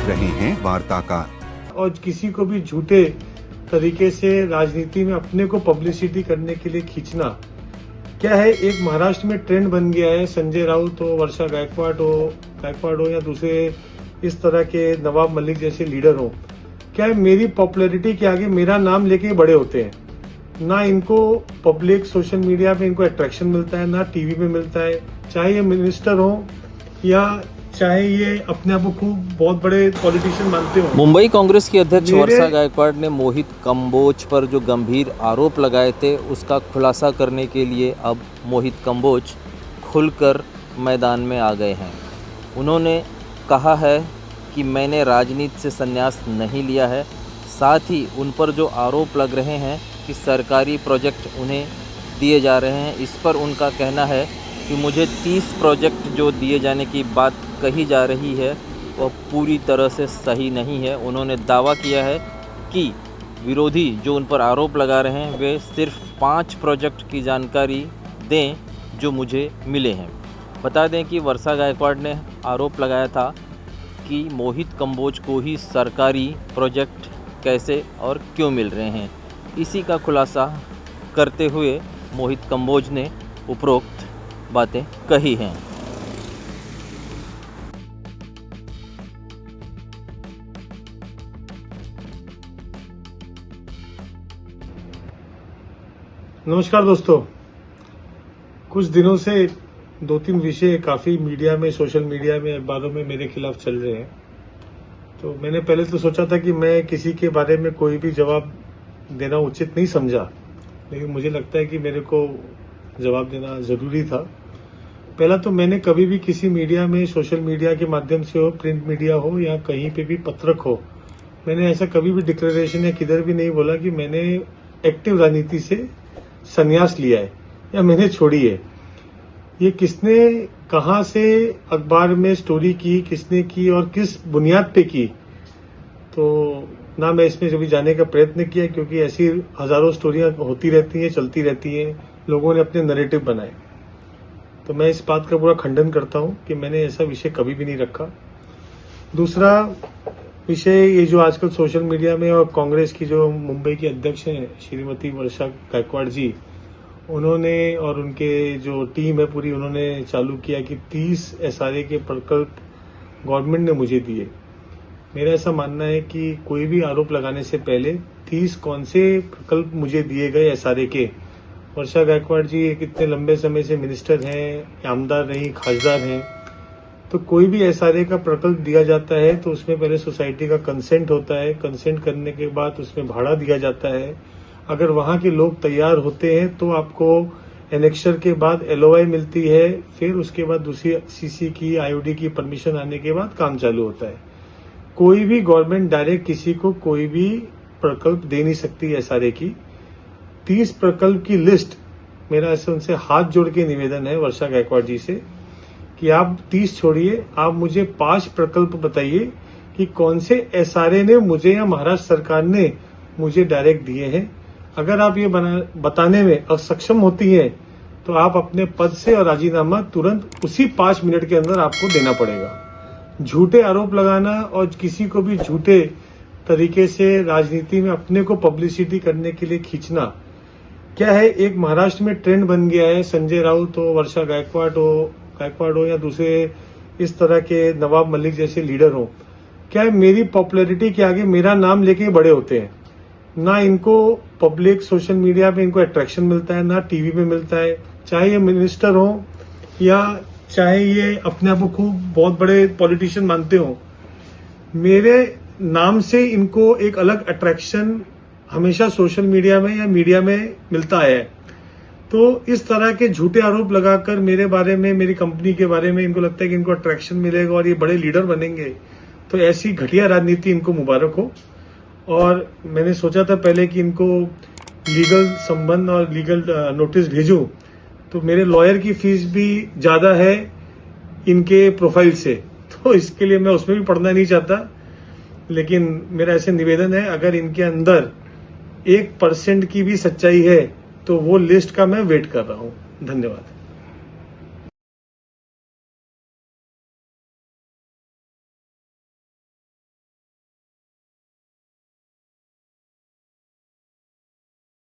देख रहे हैं वार्ताकार। और किसी को भी झूठे तरीके से राजनीति में अपने को पब्लिसिटी करने के लिए खींचना क्या है, एक महाराष्ट्र में ट्रेंड बन गया है। संजय राउत हो, वर्षा गायकवाड़ हो या दूसरे इस तरह के नवाब मलिक जैसे लीडर हो, क्या है, मेरी पॉपुलैरिटी के आगे मेरा नाम लेके बड़े होते हैं। ना इनको पब्लिक सोशल मीडिया पे इनको अट्रैक्शन मिलता है, ना टीवी पे मिलता है, चाहे ये मिनिस्टर हो या चाहे ये अपने आप को खूब बहुत बड़े पॉलिटिशियन मानते हो। मुंबई कांग्रेस की अध्यक्ष वर्षा गायकवाड़ ने मोहित कंबोज पर जो गंभीर आरोप लगाए थे उसका खुलासा करने के लिए अब मोहित कंबोज खुलकर मैदान में आ गए हैं। उन्होंने कहा है कि मैंने राजनीति से संन्यास नहीं लिया है। साथ ही उन पर जो आरोप लग रहे हैं कि सरकारी प्रोजेक्ट उन्हें दिए जा रहे हैं, इस पर उनका कहना है कि मुझे 30 प्रोजेक्ट जो दिए जाने की बात कही जा रही है वह पूरी तरह से सही नहीं है। उन्होंने दावा किया है कि विरोधी जो उन पर आरोप लगा रहे हैं वे सिर्फ 5 प्रोजेक्ट की जानकारी दें जो मुझे मिले हैं। बता दें कि वर्षा गायकवाड़ ने आरोप लगाया था कि मोहित कंबोज को ही सरकारी प्रोजेक्ट कैसे और क्यों मिल रहे हैं। इसी का खुलासा करते हुए मोहित कंबोज ने उपरोक्त बातें कही हैं। नमस्कार दोस्तों, कुछ दिनों से 2-3 विषय काफी मीडिया में, सोशल मीडिया में, अखबारों में मेरे खिलाफ चल रहे हैं। तो मैंने पहले तो सोचा था कि मैं किसी के बारे में कोई भी जवाब देना उचित नहीं समझा, लेकिन मुझे लगता है कि मेरे को जवाब देना जरूरी था। पहला तो मैंने कभी भी किसी मीडिया में, सोशल मीडिया के माध्यम से हो, प्रिंट मीडिया हो या कहीं पे भी पत्रक हो, मैंने ऐसा कभी भी डिक्लेरेशन या किधर भी नहीं बोला कि मैंने एक्टिव राजनीति से संन्यास लिया है या मैंने छोड़ी है। ये किसने कहां से अखबार में स्टोरी की, किसने की और किस बुनियाद पे की, तो ना मैं इसमें कभी जाने का प्रयत्न किया, क्योंकि ऐसी हजारों स्टोरियां होती रहती हैं, चलती रहती हैं, लोगों ने अपने नैरेटिव बनाए। तो मैं इस बात का पूरा खंडन करता हूं कि मैंने ऐसा विषय कभी भी नहीं रखा। दूसरा विषय, ये जो आजकल सोशल मीडिया में और कांग्रेस की जो मुंबई की अध्यक्ष हैं श्रीमती वर्षा गायकवाड़ जी, उन्होंने और उनके जो टीम है पूरी, उन्होंने चालू किया कि 30 एसआरए के प्रकल्प गवर्नमेंट ने मुझे दिए। मेरा ऐसा मानना है कि कोई भी आरोप लगाने से पहले 30 कौन से प्रकल्प मुझे दिए गए एसआरए के। वर्षा गायकवाड़ जी कितने लंबे समय से मिनिस्टर हैं, आमदार रही, खासदार हैं, तो कोई भी एसआरए का प्रकल्प दिया जाता है तो उसमें पहले सोसाइटी का कंसेंट होता है। कंसेंट करने के बाद उसमें भाड़ा दिया जाता है। अगर वहां के लोग तैयार होते हैं तो आपको एनेक्शर के बाद एलओआई मिलती है, फिर उसके बाद दूसरी सीसी की, आईओडी की परमिशन आने के बाद काम चालू होता है। कोई भी गवर्नमेंट डायरेक्ट किसी को कोई भी प्रकल्प दे नहीं सकती एसआरए की। 30 प्रकल्प की लिस्ट, मेरा ऐसे उनसे हाथ जोड़ के निवेदन है वर्षा गायकवाड़ जी से कि आप 30 छोड़िए, आप मुझे 5 प्रकल्प बताइए कि कौन से एसआरए ने मुझे या महाराष्ट्र सरकार ने मुझे डायरेक्ट दिए हैं। अगर आप ये बताने में असक्षम होती हैं तो आप अपने पद से और राजीनामा तुरंत उसी 5 मिनट के अंदर आपको देना पड़ेगा। झूठे आरोप लगाना और किसी को भी झूठे तरीके से राजनीति में अपने को पब्लिसिटी करने के लिए खींचना क्या है, एक महाराष्ट्र में ट्रेंड बन गया है। संजय राउत हो, वर्षा गायकवाड़ हो या दूसरे इस तरह के नवाब मलिक जैसे लीडर हो, क्या है, मेरी पॉपुलैरिटी के आगे मेरा नाम लेके बड़े होते हैं। ना इनको पब्लिक सोशल मीडिया पे इनको अट्रैक्शन मिलता है, ना टीवी पे मिलता है, चाहे ये मिनिस्टर हो या चाहे ये अपने आप को खूब बहुत बड़े पॉलिटिशियन मानते हो। मेरे नाम से इनको एक अलग अट्रैक्शन हमेशा सोशल मीडिया में या मीडिया में मिलता है। तो इस तरह के झूठे आरोप लगाकर मेरे बारे में, मेरी कंपनी के बारे में इनको लगता है कि इनको अट्रैक्शन मिलेगा और ये बड़े लीडर बनेंगे। तो ऐसी घटिया राजनीति इनको मुबारक हो। और मैंने सोचा था पहले कि इनको लीगल संबंध और लीगल नोटिस भेजूं, तो मेरे लॉयर की फीस भी ज्यादा है इनके प्रोफाइल से, तो इसके लिए मैं उसमें भी पढ़ना नहीं चाहता। लेकिन मेरा ऐसे निवेदन है, अगर इनके अंदर 1% की भी सच्चाई है तो वो लिस्ट का मैं वेट कर रहा हूं। धन्यवाद।